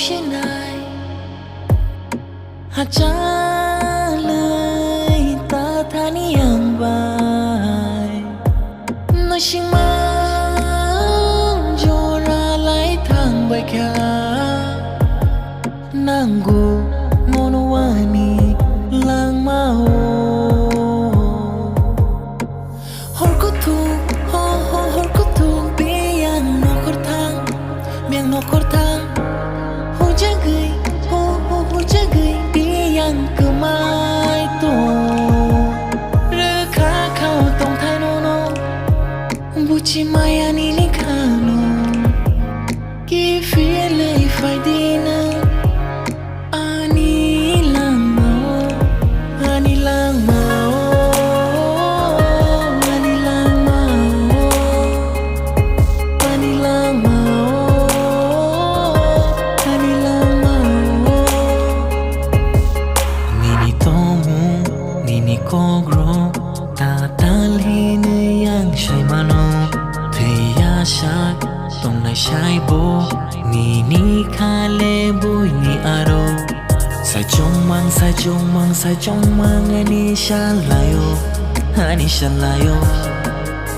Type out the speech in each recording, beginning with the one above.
trên này hạt cha lời ta tha ni ang bài nói chừng mang cho ra lấy thang bài kia nanggu monowani lang mau hor ko tu hor ko tu biang no kor thang ho jagai biang cứ mai tu rơ khá khao tông thay no buchi mai ani ni khano ki phía lệ phải đi nè ani lang mau ani lang mau ani lang mau ani lang mau ani lang mau nini tomu nini kogro ta talhi ne yang shai mano theya shak tong nai shai bo nini khale bui ni aro sai chong mang ani shalayo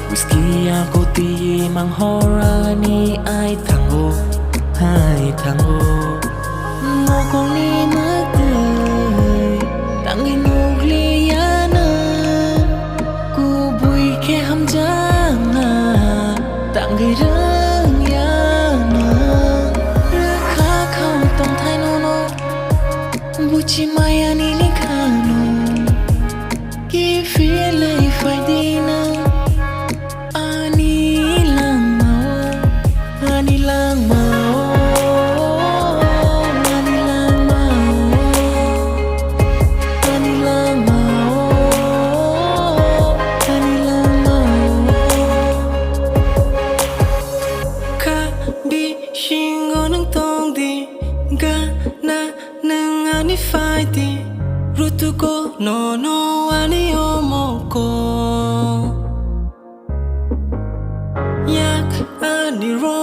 whiskey ako ti mang hora ni ai thango mo kong ni matay tangi nugliana ku bui ke ham janga tangi rang yana rakha khao tong thai no buchi mai ani ni khano ki phía lệ phải đi nè ani lang mau ani lang mau ani lang mau ani lang mau ani lang mau ka bi shingo nang tong di ga na nang ani phải đi rutuko no ani omoko yak ani ro